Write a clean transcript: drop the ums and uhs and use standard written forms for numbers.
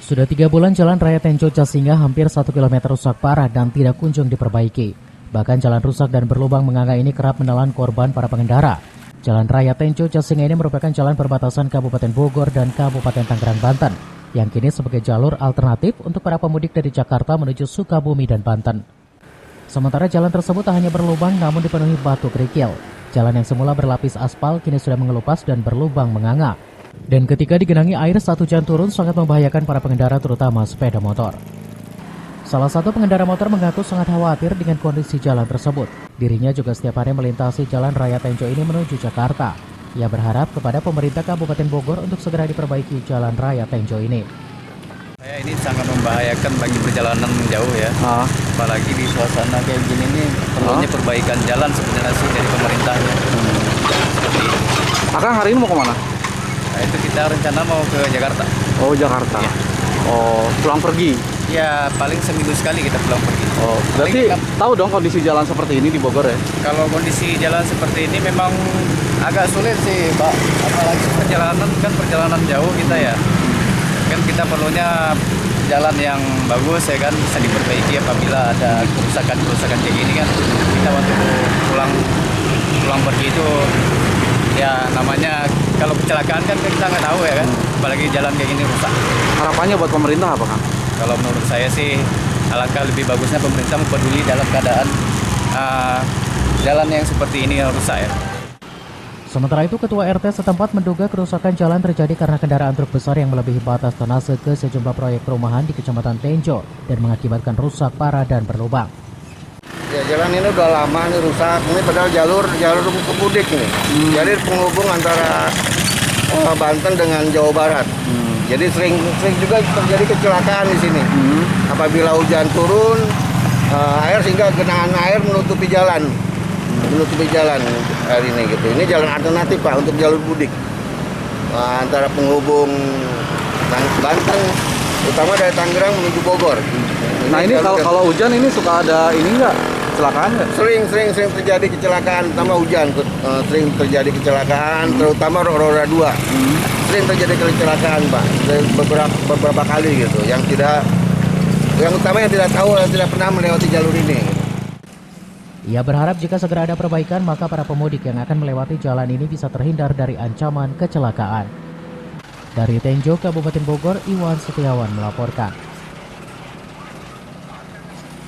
Sudah 3 bulan Jalan Raya Tenjo Jasinga hampir 1 km rusak parah dan tidak kunjung diperbaiki. Bahkan jalan rusak dan berlubang menganga ini kerap menelan korban para pengendara. Jalan Raya Tenjo Jasinga ini merupakan jalan perbatasan Kabupaten Bogor dan Kabupaten Tangerang, Banten, yang kini sebagai jalur alternatif untuk para pemudik dari Jakarta menuju Sukabumi dan Banten. Sementara jalan tersebut tak hanya berlubang namun dipenuhi batu kerikil. Jalan yang semula berlapis aspal kini sudah mengelupas dan berlubang menganga. Dan ketika digenangi air saat hujan turun sangat membahayakan para pengendara terutama sepeda motor. Salah satu pengendara motor mengaku sangat khawatir dengan kondisi jalan tersebut. Dirinya juga setiap hari melintasi Jalan Raya Tenjo ini menuju Jakarta. Ia berharap kepada pemerintah Kabupaten Bogor untuk segera diperbaiki Jalan Raya Tenjo ini. Ini sangat membahayakan bagi perjalanan jauh ya. Apalagi di suasana kayak gini nih perlunya perbaikan jalan sebenarnya sih dari pemerintahnya. Seperti ini. Akang hari ini mau kemana? Nah, itu kita rencana mau ke Jakarta. Oh, Jakarta. Ya. Oh, pulang pergi. Ya paling seminggu sekali kita pulang pergi. Oh, berarti tahu dong kondisi jalan seperti ini di Bogor ya? Kalau kondisi jalan seperti ini memang agak sulit sih, Pak. Apalagi perjalanan jauh kita ya. Kan kita perlunya jalan yang bagus ya kan, bisa diperbaiki apabila ada kerusakan kayak gini kan. Kita waktu pulang pergi itu ya namanya kalau kecelakaan kan kita nggak tahu ya kan, apalagi jalan kayak gini rusak. Harapannya buat pemerintah apa, Kang? Kalau menurut saya sih alangkah lebih bagusnya pemerintah peduli dalam keadaan jalan yang seperti ini yang rusak ya. Sementara itu, Ketua RT setempat menduga kerusakan jalan terjadi karena kendaraan truk besar yang melebihi batas tonase ke sejumlah proyek perumahan di Kecamatan Tenjo dan mengakibatkan rusak parah dan berlubang. Ya, jalan ini udah lama nih rusak. Ini padahal jalur pemudik nih. Jadi penghubung antara Banten dengan Jawa Barat. Jadi sering juga terjadi kecelakaan di sini. Apabila hujan turun, air sehingga genangan air menutupi jalan hari ini gitu. Ini jalan alternatif Pak untuk jalur mudik antara penghubung Banten, utama dari Tangerang menuju Bogor. Nah ini kalau hujan ini suka ada ini nggak kecelakaan nggak? Sering terjadi kecelakaan, terutama hujan sering terjadi kecelakaan, terutama roda 2. Sering terjadi kecelakaan Pak, beberapa kali gitu. Yang utama yang tidak tahu, yang tidak pernah melewati jalur ini. Ia berharap jika segera ada perbaikan, maka para pemudik yang akan melewati jalan ini bisa terhindar dari ancaman kecelakaan. Dari Tenjo, Kabupaten Bogor, Iwan Setiawan melaporkan.